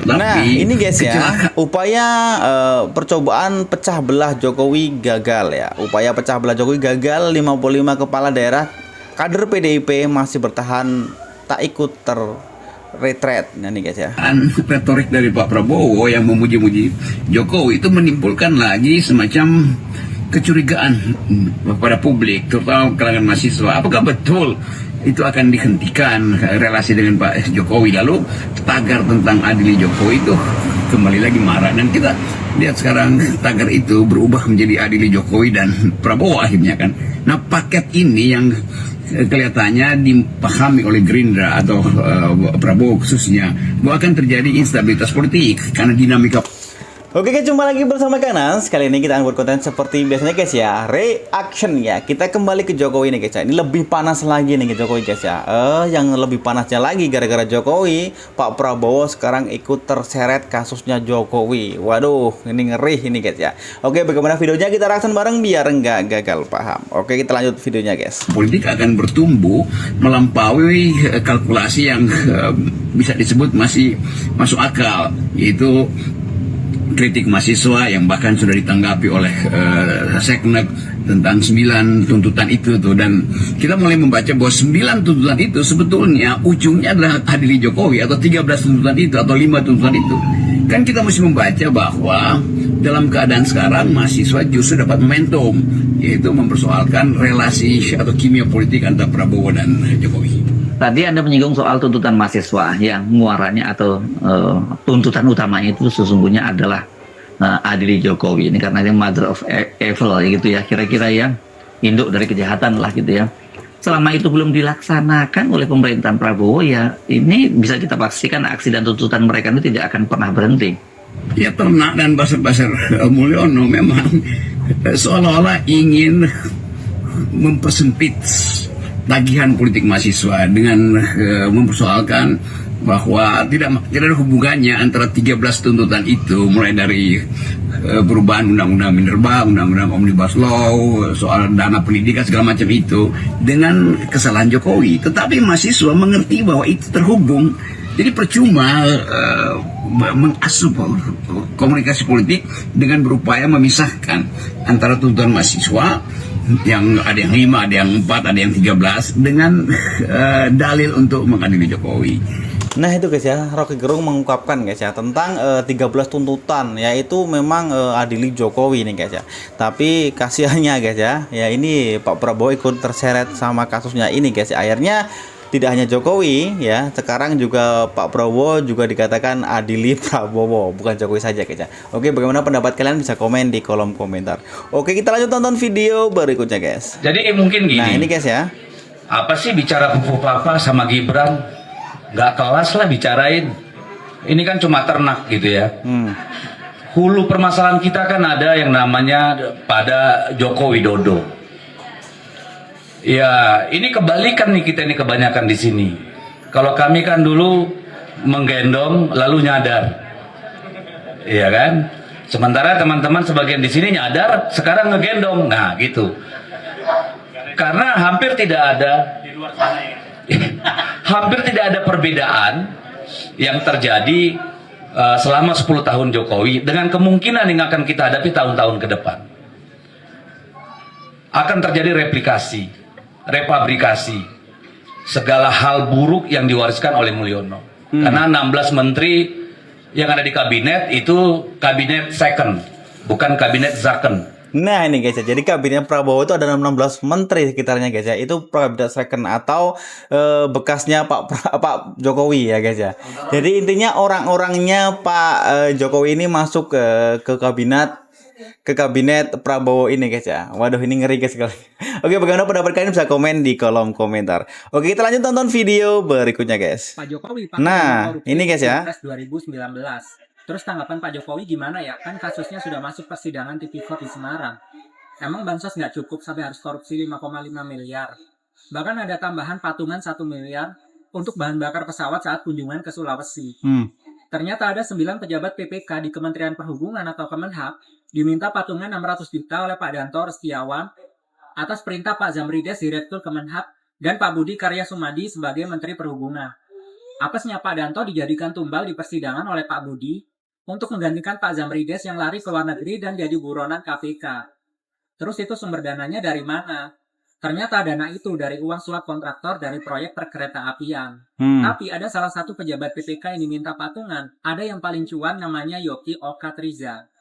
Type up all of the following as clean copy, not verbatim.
Nah, ini guys ya, upaya percobaan pecah belah Jokowi gagal ya. Upaya pecah belah Jokowi gagal, 55 kepala daerah kader PDIP masih bertahan tak ikut retret. Nah, ini guys ya. Retorik dari Pak Prabowo yang memuji-muji Jokowi itu menimbulkan lagi semacam kecurigaan pada publik, terutama kalangan mahasiswa. Apakah betul itu akan dihentikan relasi dengan Pak Jokowi? Lalu tagar tentang adili Jokowi itu kembali lagi marah, dan kita lihat sekarang tagar itu berubah menjadi adili Jokowi dan Prabowo akhirnya kan. Nah, paket ini yang kelihatannya dipahami oleh Gerindra atau Prabowo khususnya bahwa akan terjadi instabilitas politik karena dinamika. Oke guys, jumpa lagi bersama Kanas. Kali ini kita akan buat konten seperti biasanya guys ya, reaction ya. Kita kembali ke Jokowi nih guys ya. Ini lebih panas lagi nih ke Jokowi guys ya. Yang lebih panasnya lagi gara-gara Jokowi, Pak Prabowo sekarang ikut terseret kasusnya Jokowi. Waduh, ini ngeri ini guys ya. Oke, bagaimana videonya kita reaction bareng biar nggak gagal paham. Oke, kita lanjut videonya guys. Politik akan bertumbuh melampaui kalkulasi yang bisa disebut masih masuk akal, yaitu kritik mahasiswa yang bahkan sudah ditanggapi oleh Seknek tentang 9 tuntutan itu tuh, dan kita mulai membaca bahwa 9 tuntutan itu sebetulnya ujungnya adalah adili Jokowi, atau 13 tuntutan itu atau 5 tuntutan itu. Kan kita mesti membaca bahwa dalam keadaan sekarang mahasiswa justru dapat momentum, yaitu mempersoalkan relasi atau kimia politik antara Prabowo dan Jokowi. Tadi Anda menyinggung soal tuntutan mahasiswa yang muaranya atau tuntutan utamanya itu sesungguhnya adalah adili Jokowi. Ini karena dia mother of evil gitu ya, kira-kira yang induk dari kejahatan lah gitu ya. Selama itu belum dilaksanakan oleh pemerintahan Prabowo ya, ini bisa kita pastikan aksi dan tuntutan mereka itu tidak akan pernah berhenti. Ya, Ternak dan Basar-Basar Mulyono memang seolah-olah ingin mempersempit tagihan politik mahasiswa dengan mempersoalkan bahwa tidak ada hubungannya antara 13 tuntutan itu, mulai dari perubahan undang-undang Minerba, undang-undang Omnibus Law, soal dana pendidikan segala macam itu, dengan kesalahan Jokowi. Tetapi mahasiswa mengerti bahwa itu terhubung. Jadi percuma mengasuh komunikasi politik dengan berupaya memisahkan antara tuntutan mahasiswa yang ada yang 5, ada yang 4, ada yang 13 dengan dalil untuk mengadili Jokowi. Nah itu guys ya, Rocky Gerung mengungkapkan guys ya tentang 13 tuntutan, yaitu memang adili Jokowi nih guys ya. Tapi kasihannya guys ya ini Pak Prabowo ikut terseret sama kasusnya ini guys ya. Akhirnya tidak hanya Jokowi ya, sekarang juga Pak Prabowo juga dikatakan adili Prabowo, bukan Jokowi saja guys ya. Oke, bagaimana pendapat kalian bisa komen di kolom komentar. Oke, kita lanjut tonton video berikutnya guys. Jadi mungkin gini. Nah ini guys ya. Apa sih bicara Papa sama Gibran? Nggak kelas lah bicarain. Ini kan cuma ternak gitu ya. Hulu permasalahan kita kan ada yang namanya pada Joko Widodo. Ya, ini kebalikan nih kita ini kebanyakan di sini. Kalau kami kan dulu menggendong lalu nyadar. Iya kan? Sementara teman-teman sebagian di sini nyadar, sekarang ngegendong. Nah, gitu. Karena hampir tidak ada hampir tidak ada perbedaan yang terjadi selama 10 tahun Jokowi dengan kemungkinan yang akan kita hadapi tahun-tahun ke depan. Akan terjadi replikasi, repabrikasi segala hal buruk yang diwariskan oleh Mulyono. Karena 16 menteri yang ada di kabinet itu kabinet second, bukan kabinet second. Nah ini guys ya, jadi kabinet Prabowo itu ada 16 menteri sekitarnya guys ya. Itu kabinet second atau bekasnya Pak Jokowi ya guys ya. Jadi intinya orang-orangnya Pak Jokowi ini masuk ke kabinet Prabowo ini guys ya. Waduh, ini ngeri guys sekali. Oke, bagaimana pendapat kalian bisa komen di kolom komentar. Oke, kita lanjut tonton video berikutnya guys. Pak Jokowi Nah ini guys ya. 2019. Terus tanggapan Pak Jokowi gimana ya? Kan kasusnya sudah masuk persidangan Tipikor di Semarang. Emang bansos nggak cukup sampai harus korupsi 5,5 miliar. Bahkan ada tambahan patungan 1 miliar untuk bahan bakar pesawat saat kunjungan ke Sulawesi. Ternyata ada 9 pejabat PPK di Kementerian Perhubungan atau Kemenhub diminta patungan 600 juta oleh Pak Danto Restiawan atas perintah Pak Zamrides, Direktur Kemenhub, dan Pak Budi Karya Sumadi sebagai Menteri Perhubungan. Apesnya Pak Danto dijadikan tumbal di persidangan oleh Pak Budi untuk menggantikan Pak Zamrides yang lari ke luar negeri dan jadi buronan KPK. Terus itu sumber dananya dari mana? Ternyata dana itu dari uang suap kontraktor dari proyek perkereta apian. Tapi ada salah satu pejabat PPK yang diminta patungan. Ada yang paling cuan namanya Yoki Okatriza.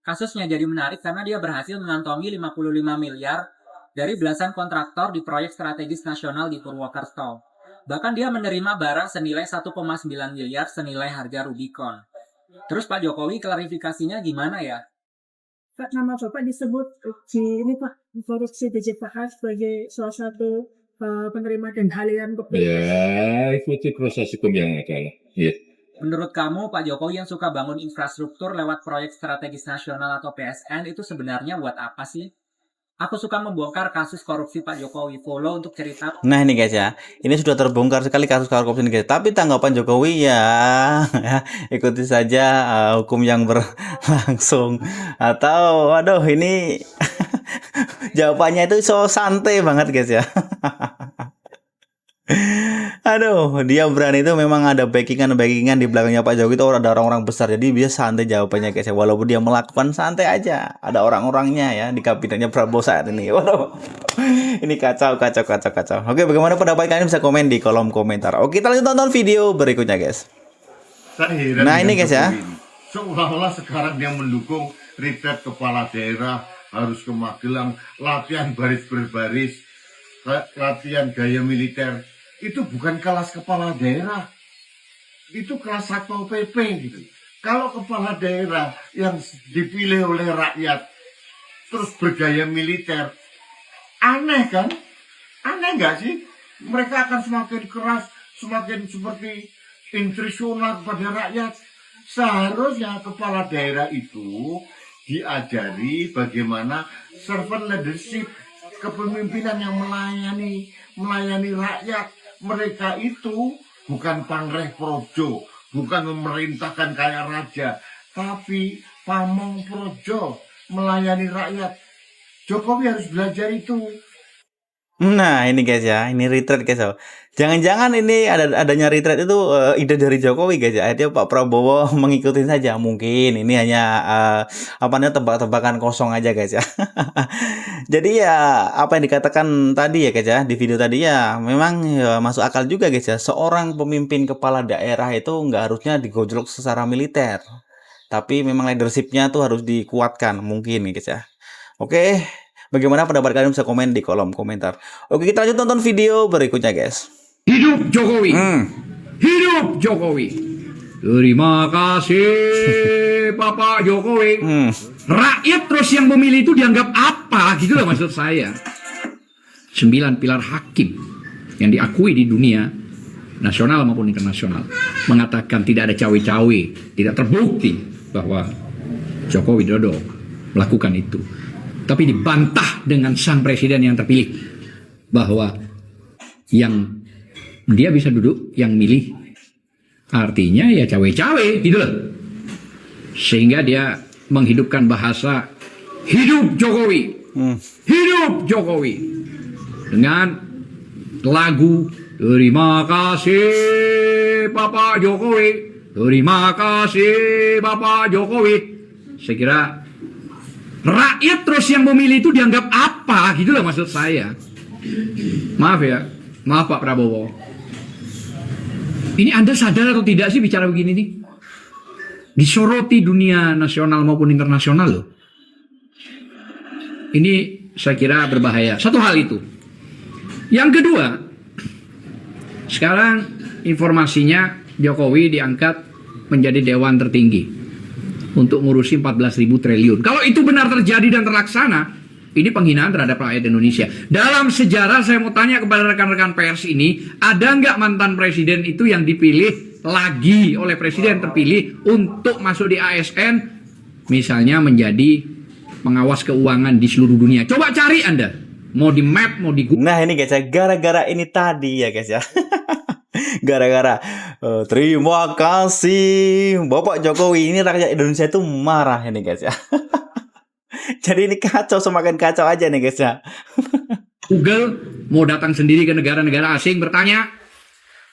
Kasusnya jadi menarik karena dia berhasil mengantongi 55 miliar dari belasan kontraktor di proyek strategis nasional di Purwokerto. Bahkan dia menerima barang senilai 1,9 miliar senilai harga Rubicon. Terus Pak Jokowi klarifikasinya gimana ya? Pak, nama Bapak disebut di ini Pak, korupsi DJPH sebagai salah satu penerima dan halian kepentingan. Ya, ikuti proses hukum yang ada lah. Ya. Menurut kamu, Pak Jokowi yang suka bangun infrastruktur lewat proyek strategis nasional atau PSN itu sebenarnya buat apa sih? Aku suka membongkar kasus korupsi Pak Jokowi. Follow untuk cerita. Nah ini guys ya, ini sudah terbongkar sekali kasus korupsi ini guys. Tapi tanggapan Jokowi ya, ikuti saja hukum yang berlangsung. Atau, aduh ini jawabannya itu so santai banget guys ya. Aduh, dia berani itu memang ada backingan di belakangnya Pak Jokowi itu ada orang-orang besar. Jadi dia santai jawabannya guys ya. Walaupun dia melakukan santai aja. Ada orang-orangnya ya di kabinetnya Prabowo saat ini. Waduh. Ini kacau. Oke, bagaimana pendapat kalian bisa komen di kolom komentar. Oke, kita lanjut tonton video berikutnya guys. Nah, ini guys ya. Seolah-olah sekarang dia mendukung retret kepala daerah harus ke Magelang, latihan baris berbaris, latihan gaya militer. Itu bukan kelas kepala daerah, itu kelas Satpol PP gitu. Kalau kepala daerah yang dipilih oleh rakyat terus bergaya militer, aneh kan? Aneh nggak sih? Mereka akan semakin keras, semakin seperti intrisional kepada rakyat. Seharusnya kepala daerah itu diajari bagaimana servant leadership, kepemimpinan yang melayani rakyat. Mereka itu bukan pamreh projo, bukan memerintahkan kayak raja, tapi pamong projo, melayani rakyat. Jokowi harus belajar itu. Nah ini guys ya, ini retret guys ya. Jangan-jangan ini adanya retret itu ide dari Jokowi guys ya. Akhirnya Pak Prabowo mengikuti saja. Mungkin ini hanya tebak-tebakan kosong aja guys ya. Jadi ya apa yang dikatakan tadi ya guys ya di video tadi ya memang ya, masuk akal juga guys ya. Seorang pemimpin kepala daerah itu nggak harusnya digojlok secara militer. Tapi memang leadershipnya tuh harus dikuatkan mungkin guys ya. Oke. Bagaimana pendapat kalian bisa komen di kolom komentar. Oke, kita lanjut tonton video berikutnya, guys. Hidup Jokowi. Hidup Jokowi. Terima kasih Bapak Jokowi. Rakyat terus yang memilih itu dianggap apa? Gitu loh maksud saya. 9 pilar hakim yang diakui di dunia nasional maupun internasional mengatakan tidak ada cawe-cawe, tidak terbukti bahwa Joko Widodo melakukan itu. Tapi dibantah dengan sang presiden yang terpilih bahwa yang dia bisa duduk, yang milih artinya ya cawe-cawe gitu loh. Sehingga dia menghidupkan bahasa hidup Jokowi. Hidup Jokowi. Dengan lagu terima kasih Bapak Jokowi. Terima kasih Bapak Jokowi. Saya kira rakyat terus yang memilih itu dianggap apa gitu loh maksud saya. Maaf ya, maaf Pak Prabowo. Ini Anda sadar atau tidak sih bicara begini nih? Disoroti dunia nasional maupun internasional loh. Ini saya kira berbahaya. Satu hal itu. Yang kedua, sekarang informasinya Jokowi diangkat menjadi dewan tertinggi untuk ngurusi 14.000 triliun. Kalau itu benar terjadi dan terlaksana, ini penghinaan terhadap rakyat Indonesia. Dalam sejarah saya mau tanya kepada rekan-rekan pers ini, ada nggak mantan presiden itu yang dipilih lagi oleh presiden terpilih untuk masuk di ASN, misalnya menjadi pengawas keuangan di seluruh dunia? Coba cari Anda, mau di map, mau di Google. Nah ini guys ya, gara-gara ini tadi ya guys ya. Gara-gara terima kasih Bapak Jokowi, ini rakyat Indonesia itu marah ini guys ya. Jadi ini kacau, semakin kacau aja nih guys ya. Google mau datang sendiri ke negara-negara asing bertanya,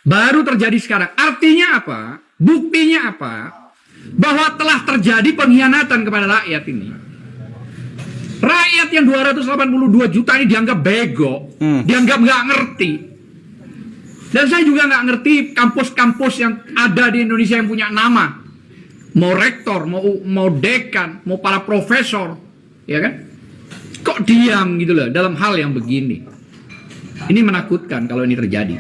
Baru terjadi sekarang. Artinya apa? Buktinya apa? Bahwa telah terjadi pengkhianatan kepada rakyat ini. Rakyat yang 282 juta ini dianggap bego, dianggap nggak ngerti. Dan saya juga nggak ngerti kampus-kampus yang ada di Indonesia yang punya nama. Mau rektor, mau dekan, mau para profesor, ya kan? Kok diam gitu loh dalam hal yang begini. Ini menakutkan kalau ini terjadi.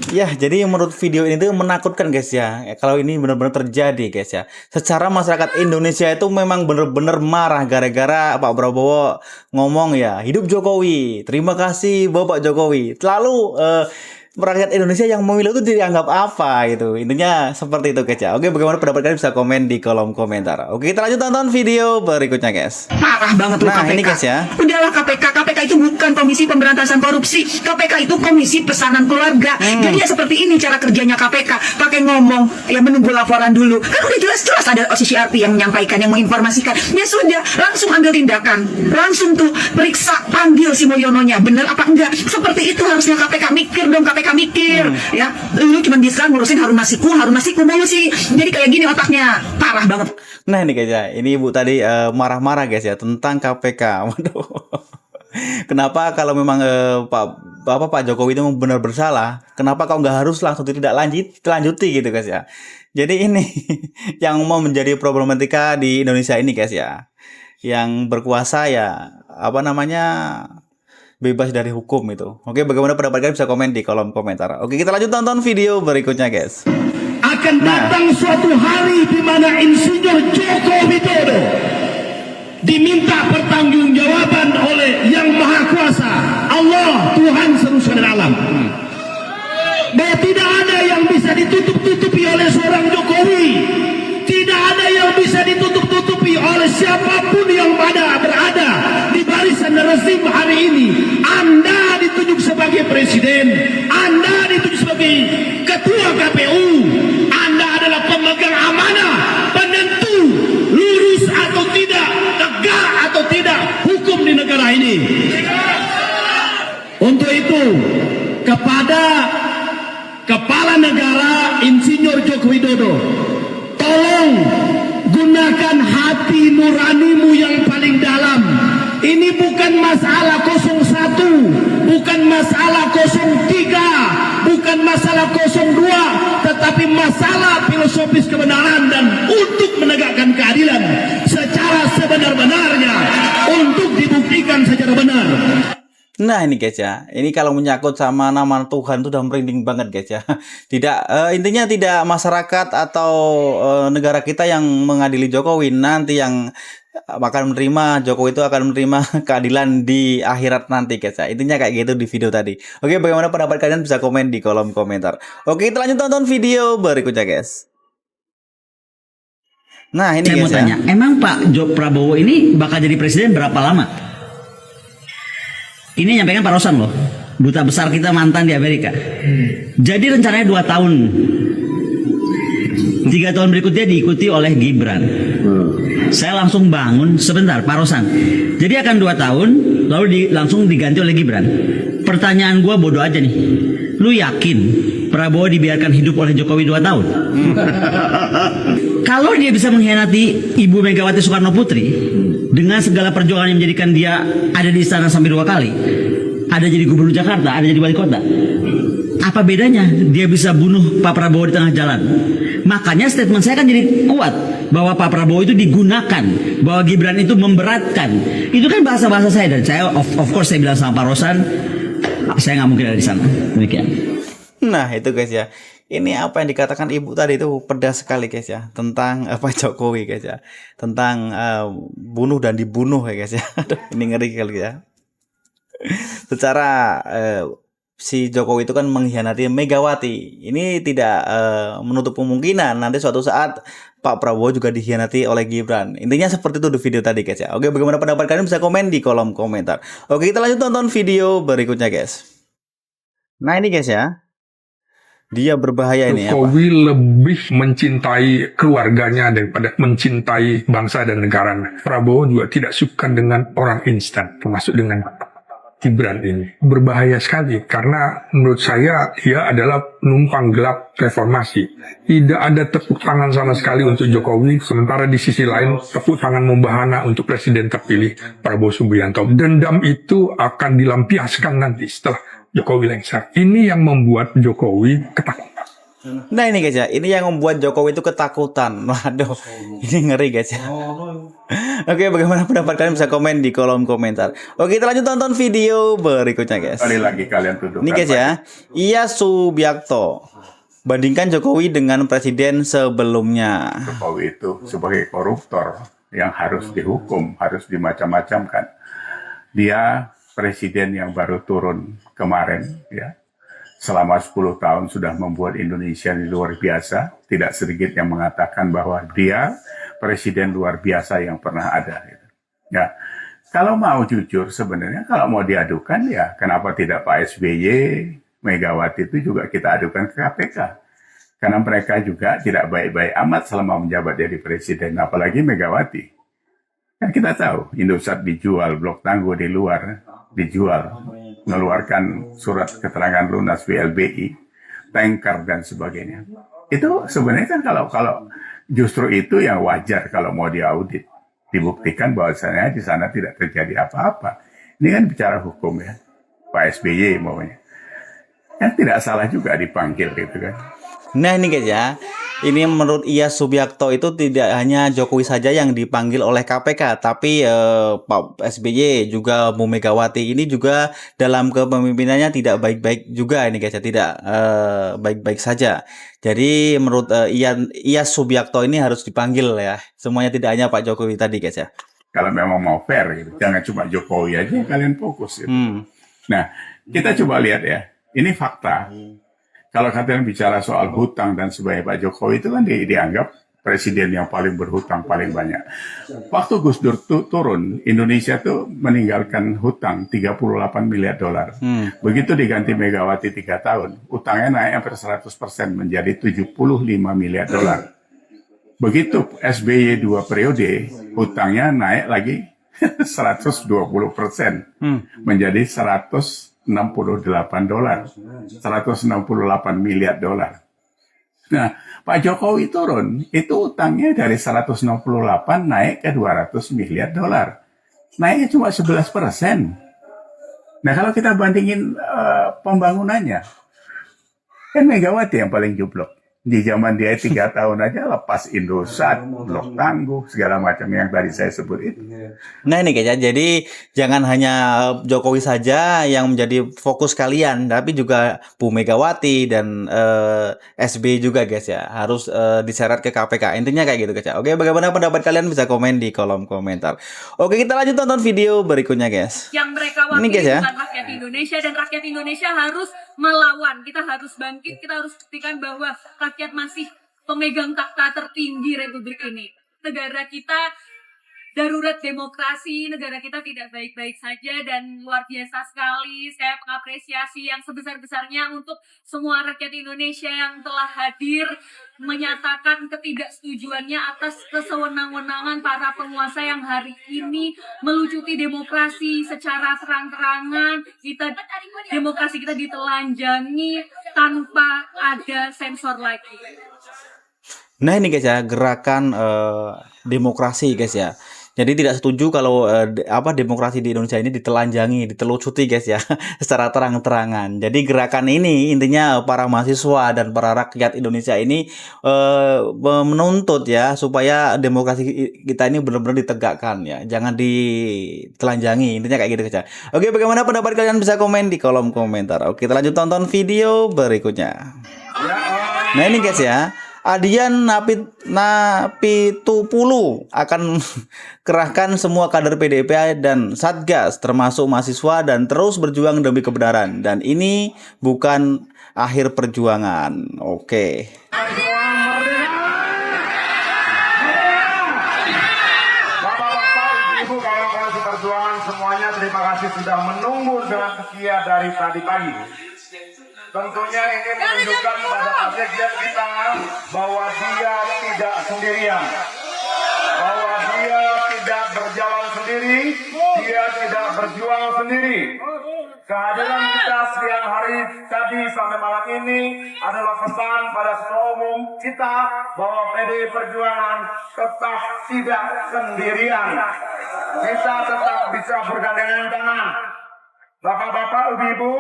Ya, jadi menurut video ini tuh menakutkan guys ya. Kalau ini benar-benar terjadi guys ya. Secara masyarakat Indonesia itu memang benar-benar marah gara-gara Pak Prabowo ngomong ya, hidup Jokowi, terima kasih Bapak Jokowi. Lalu rakyat Indonesia yang memilih itu dianggap apa gitu. Intinya seperti itu guys ya. Oke, bagaimana pendapat kalian bisa komen di kolom komentar. Oke, kita lanjut tonton video berikutnya guys. Parah banget loh Nah, KPK. ini guys ya. Udahlah KPK itu bukan Komisi Pemberantasan Korupsi. KPK itu Komisi Pesanan Keluarga. Jadi ya seperti ini cara kerjanya KPK. Pakai ngomong, ya menunggu laporan dulu. Kan udah jelas-jelas ada CCRP yang menyampaikan, yang menginformasikan. Ya sudah, langsung ambil tindakan. Langsung tuh periksa, panggil si Mulyononya. Bener apa enggak? Seperti itu harusnya KPK. Mikir dong KPK mikir. Ya, lu cuma bisa ngurusin Harun Masiku mulu sih. Jadi kayak gini otaknya. Parah banget. Nah ini guys ya, ini ibu tadi marah-marah guys ya tentang KPK. Waduh. Kenapa kalau memang Pak Jokowi itu benar bersalah, kenapa kau nggak harus langsung tidak lanjuti gitu guys ya. Jadi ini yang mau menjadi problematika di Indonesia ini guys ya. Yang berkuasa ya apa namanya bebas dari hukum itu. Oke, bagaimana pendapat kalian bisa komen di kolom komentar. Oke, kita lanjut tonton video berikutnya guys. Akan datang suatu hari di mana Insinyur Joko Widodo diminta pertanggungjawaban oleh Yang Maha Kuasa, Allah, Tuhan seluruh alam. Bahwa tidak ada yang bisa ditutup-tutupi oleh seorang Jokowi. Tidak ada yang bisa ditutup-tutupi oleh siapapun yang berada di barisan rezim hari ini. Anda ditunjuk sebagai presiden, Anda ditunjuk sebagai ketua KPU, Anda adalah pemegang amanah, penentu lurus atau tidak, tegak atau tidak hukum di negara ini. Untuk itu, kepada Kepala Negara Insinyur Joko Widodo, tolong gunakan hati nuranimu yang paling dalam. Ini bukan masalah 01, bukan masalah 03, bukan masalah 02, tetapi masalah filosofis kebenaran dan untuk menegakkan keadilan secara sebenar-benarnya, untuk dibuktikan secara benar. Nah ini guys ya, ini kalau menyangkut sama nama Tuhan itu udah merinding banget guys ya. Tidak, intinya tidak masyarakat atau negara kita yang mengadili Jokowi, nanti yang akan menerima Jokowi itu akan menerima keadilan di akhirat nanti guys ya. Intinya kayak gitu di video tadi. Oke, bagaimana pendapat kalian bisa komen di kolom komentar. Oke, kita lanjut tonton video berikutnya guys. Nah ini saya guys mau tanya, emang Pak Prabowo ini bakal jadi presiden berapa lama? Ini nyampaikan Pak Rosan loh, duta besar kita mantan di Amerika. Jadi rencananya 2 tahun. 3 tahun berikutnya diikuti oleh Gibran. Saya langsung bangun, sebentar Pak Rosan. Jadi akan 2 tahun, lalu langsung diganti oleh Gibran. Pertanyaan gue bodoh aja nih. Lu yakin Prabowo dibiarkan hidup oleh Jokowi 2 tahun? Kalau dia bisa mengkhianati Ibu Megawati Soekarno Putri dengan segala perjuangan yang menjadikan dia ada di istana sampai 2 kali, ada jadi gubernur Jakarta, ada jadi wali kota, apa bedanya dia bisa bunuh Pak Prabowo di tengah jalan? Makanya statement saya kan jadi kuat bahwa Pak Prabowo itu digunakan, bahwa Gibran itu memberatkan. Itu kan bahasa-bahasa saya, dan saya of course saya bilang sama Pak Rosan, saya nggak mungkin ada di sana. Demikian. Nah itu guys ya, ini apa yang dikatakan ibu tadi itu pedas sekali guys ya, tentang Pak Jokowi guys ya, tentang bunuh dan dibunuh ya guys ya. Aduh, ini ngeri kali ya. Secara si Jokowi itu kan mengkhianati Megawati, ini tidak menutup kemungkinan nanti suatu saat Pak Prabowo juga dikhianati oleh Gibran. Intinya seperti itu di video tadi guys ya. Oke, bagaimana pendapat kalian bisa komen di kolom komentar. Oke, kita lanjut tonton video berikutnya guys. Nah ini guys ya, dia berbahaya ini. Jokowi lebih mencintai keluarganya daripada mencintai bangsa dan negara. Prabowo juga tidak suka dengan orang instan, termasuk dengan Gibran ini berbahaya sekali karena menurut saya dia adalah penumpang gelap reformasi. Tidak ada tepuk tangan sama sekali untuk Jokowi, sementara di sisi lain tepuk tangan membahana untuk presiden terpilih Prabowo Subianto. Dendam itu akan dilampiaskan nanti setelah Jokowi lengser. Ini yang membuat Jokowi ketakutan. Nah ini guys ya, ini yang membuat Jokowi itu ketakutan. Waduh, ini ngeri guys ya. Oke, bagaimana pendapat kalian, bisa komen di kolom komentar. Oke, kita lanjut tonton video berikutnya guys. Sekali lagi kalian tuduhkan. Ini guys ya, Iyas Subiakto bandingkan Jokowi dengan presiden sebelumnya. Jokowi itu sebagai koruptor yang harus dihukum, harus dimacam-macamkan. Dia presiden yang baru turun kemarin ya. Selama 10 tahun sudah membuat Indonesia ini luar biasa. Tidak sedikit yang mengatakan bahwa dia presiden luar biasa yang pernah ada. Ya, kalau mau jujur sebenarnya, kalau mau diadukan ya kenapa tidak Pak SBY, Megawati itu juga kita adukan ke KPK. Karena mereka juga tidak baik-baik amat selama menjabat jadi presiden, apalagi Megawati. Kan kita tahu, Indosat dijual, Blok Tangguh di luar dijual, mengeluarkan surat keterangan lunas BLBI, tanker dan sebagainya. Itu sebenarnya kan kalau justru itu yang wajar kalau mau diaudit, dibuktikan bahwasanya di sana tidak terjadi apa-apa. Ini kan bicara hukum ya, Pak SBY maunya. Kan tidak salah juga dipanggil gitu kan. Nah ini guys ya, ini menurut Iyas Subiakto itu tidak hanya Jokowi saja yang dipanggil oleh KPK, tapi Pak SBY juga Bu Megawati ini juga dalam kepemimpinannya tidak baik-baik juga ini guys ya, tidak baik-baik saja. Jadi menurut Iyas Subiakto ini harus dipanggil ya, semuanya, tidak hanya Pak Jokowi tadi guys ya. Kalau memang mau fair gitu, jangan cuma Jokowi aja yang kalian fokus gitu. Nah, kita coba lihat ya, ini fakta. Kalau kalian bicara soal hutang dan sebagainya, Pak Jokowi itu kan dianggap presiden yang paling berhutang paling banyak. Waktu Gus Dur turun, Indonesia tuh meninggalkan hutang 38 miliar dolar. Begitu diganti Megawati 3 tahun, utangnya naik hampir 100% menjadi 75 miliar dolar. Begitu SBY 2 periode, hutangnya naik lagi 120% menjadi 168 miliar dolar. Nah, Pak Jokowi turun, itu utangnya dari 168 naik ke 200 miliar dolar. Naiknya cuma 11%. Nah, kalau kita bandingin pembangunannya, kan Megawati yang paling jublok. Di zaman dia 3 tahun aja lepas Indosat, Blok Tangguh, segala macam yang tadi saya sebut itu. Nah ini guys ya, jadi jangan hanya Jokowi saja yang menjadi fokus kalian, tapi juga Bu Megawati dan SBY juga guys ya, harus diseret ke KPK. Intinya kayak gitu guys ya. Oke, bagaimana pendapat kalian, bisa komen di kolom komentar. Oke, kita lanjut tonton video berikutnya guys. Yang mereka wakili Ini guys ya, bukan rakyat Indonesia, dan rakyat Indonesia harus melawan. Kita harus bangkit, kita harus buktikan bahwa rakyat masih pemegang takhta tertinggi Republik ini. Negara kita darurat demokrasi, negara kita tidak baik-baik saja, dan luar biasa sekali. Saya mengapresiasi yang sebesar-besarnya untuk semua rakyat Indonesia yang telah hadir menyatakan ketidaksetujuannya atas kesewenang-wenangan para penguasa yang hari ini melucuti demokrasi secara terang-terangan. Demokrasi kita ditelanjangi tanpa ada sensor lagi. nah ini guys ya, gerakan demokrasi guys ya. Jadi tidak setuju kalau demokrasi di Indonesia ini ditelanjangi, ditelucuti guys ya, secara terang-terangan. Jadi gerakan ini intinya para mahasiswa dan para rakyat Indonesia ini menuntut ya supaya demokrasi kita ini benar-benar ditegakkan ya, jangan ditelanjangi. Intinya kayak gitu guys ya. Oke, bagaimana pendapat kalian, bisa komen di kolom komentar. Oke, kita lanjut tonton video berikutnya. Nah ini guys ya, Adian Napitupulu akan kerahkan semua kader PDIP dan Satgas termasuk mahasiswa dan terus berjuang demi kebenaran, dan ini bukan akhir perjuangan. Oke. Bapak-bapak, ibu-ibu, kawan-kawan seperjuangan semuanya, terima kasih sudah menunggu dengan setia dari tadi pagi. Tentunya ini menunjukkan pada presiden kita bahwa dia tidak sendirian, bahwa dia tidak berjalan sendiri, dia tidak berjuang sendiri. Kehadiran kita siang hari tadi sampai malam ini adalah pesan pada Ketua Umum kita bahwa PDI Perjuangan tetap tidak sendirian. Kita tetap bisa bergandengan tangan. Bapak-bapak, ibu-ibu,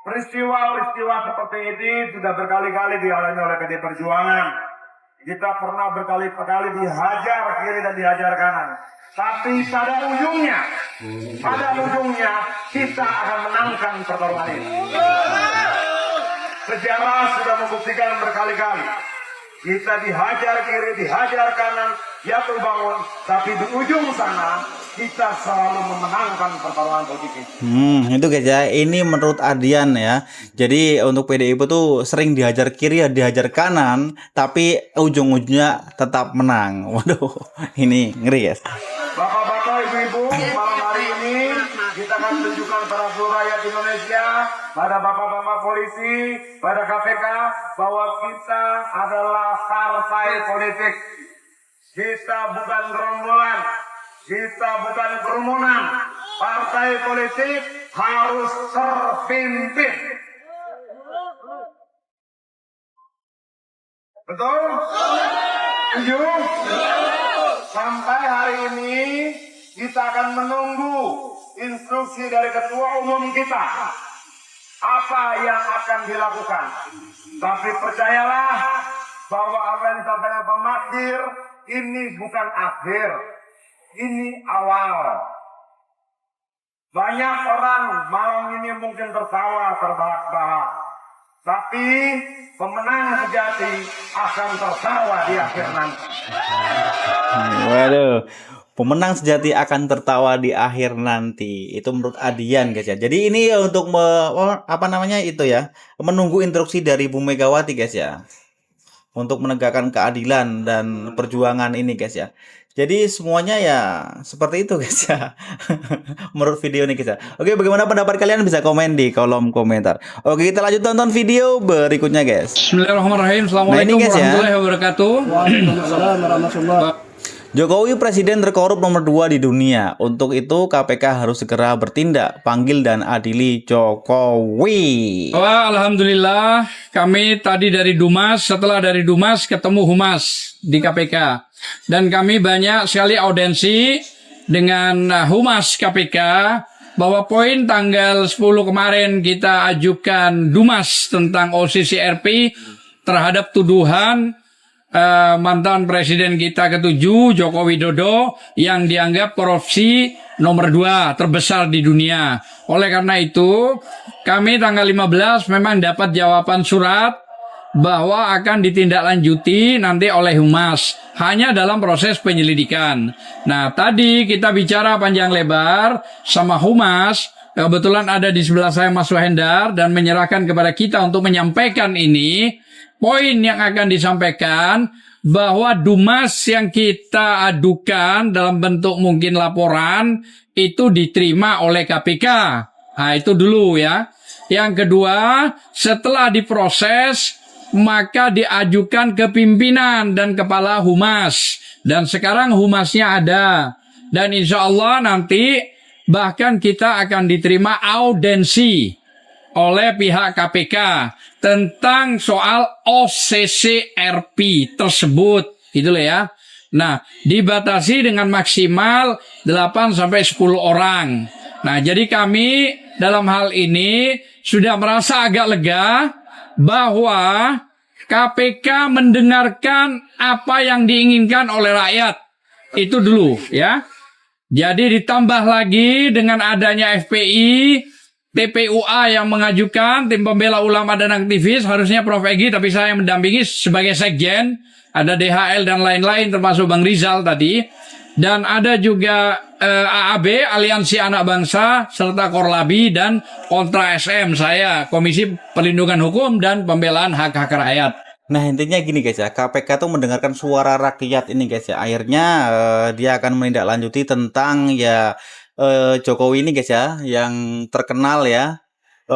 peristiwa-peristiwa seperti ini sudah berkali-kali dialami oleh PDI Perjuangan. Kita pernah berkali-kali dihajar kiri dan dihajar kanan. Tapi pada ujungnya kita akan menangkan pertarungan ini. Sejarah sudah membuktikan berkali-kali. Kita dihajar kiri, dihajar kanan, jatuh bangun. Tapi di ujung sana kita selalu memenangkan pertarungan politik. Itu guys ya, ini menurut Adian ya. Jadi untuk PDIP tuh sering dihajar kiri, dihajar kanan, tapi ujung-ujungnya tetap menang. Waduh, ini ngeri guys. Bapak-bapak, ibu-ibu, malam hari ini kita akan tunjukkan pada seluruh rakyat Indonesia, pada bapak-bapak polisi, pada KPK, bahwa kita adalah partai politik. Kita bukan gerombolan, kita bukan kerumunan. Partai politik harus terpimpin. Betul? Setuju? Sampai hari ini kita akan menunggu instruksi dari Ketua Umum kita apa yang akan dilakukan. Tapi percayalah bahwa apa yang disampaikan Pak Magdir ini bukan akhir, ini awal. Banyak orang malam ini mungkin tertawa terbahak-bahak, tapi pemenang sejati akan tertawa di akhir nanti. Waduh, pemenang sejati akan tertawa di akhir nanti. Itu menurut Adian guys ya. Jadi ini untuk menunggu instruksi dari Bu Megawati guys ya, untuk menegakkan keadilan dan perjuangan ini guys ya. Jadi semuanya ya seperti itu guys ya. Menurut video ini guys ya. Oke, bagaimana pendapat kalian, bisa komen di kolom komentar. Oke, kita lanjut tonton video berikutnya guys. Bismillahirrahmanirrahim. Assalamualaikum warahmatullahi wabarakatuh. Waalaikumsalam warahmatullahi wabarakatuh. Jokowi presiden terkorup nomor 2 di dunia. Untuk itu KPK harus segera bertindak, panggil dan adili Jokowi. Alhamdulillah, kami tadi dari Dumas, setelah dari Dumas ketemu Humas di KPK. Dan kami banyak sekali audensi dengan Humas KPK bahwa poin tanggal 10 kemarin kita ajukan Dumas tentang OCCRP terhadap tuduhan mantan presiden kita ke-7 Joko Widodo yang dianggap korupsi nomor 2 terbesar di dunia. Oleh karena itu, kami tanggal 15 memang dapat jawaban surat bahwa akan ditindaklanjuti nanti oleh Humas, hanya dalam proses penyelidikan. Nah, tadi kita bicara panjang lebar sama Humas, kebetulan ada di sebelah saya Mas Wahendar, dan menyerahkan kepada kita untuk menyampaikan ini. Poin yang akan disampaikan bahwa Dumas yang kita adukan dalam bentuk mungkin laporan itu diterima oleh KPK. Nah, itu dulu ya. Yang kedua, setelah diproses maka diajukan ke pimpinan dan kepala Humas. Dan sekarang Humasnya ada. Dan insya Allah nanti bahkan kita akan diterima audensi oleh pihak KPK tentang soal OCCRP tersebut, gitu loh ya. Nah, dibatasi dengan maksimal 8-10 orang. Nah, jadi kami dalam hal ini sudah merasa agak lega bahwa KPK mendengarkan apa yang diinginkan oleh rakyat. Itu dulu ya. Jadi ditambah lagi dengan adanya FPI, TPUA yang mengajukan, tim pembela ulama dan aktivis, harusnya Prof. Egy, tapi saya yang mendampingi sebagai sekjen, ada DHL dan lain-lain termasuk Bang Rizal tadi, dan ada juga AAB, Aliansi Anak Bangsa, serta Korlabi dan Kontra SM, saya Komisi Perlindungan Hukum dan Pembelaan Hak-Hak Rakyat. Nah, intinya gini guys ya, KPK tuh mendengarkan suara rakyat ini guys ya. Akhirnya dia akan menindaklanjuti tentang ya Jokowi ini guys ya, yang terkenal ya,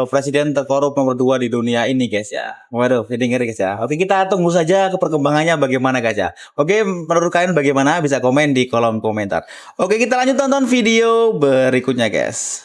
presiden terkorup nomor 2 di dunia ini guys ya. Waduh, ini ngeri guys ya. Oke, kita tunggu saja ke perkembangannya bagaimana guys ya. Oke, menurut kalian bagaimana? Bisa komen di kolom komentar. Oke, kita lanjut tonton video berikutnya guys.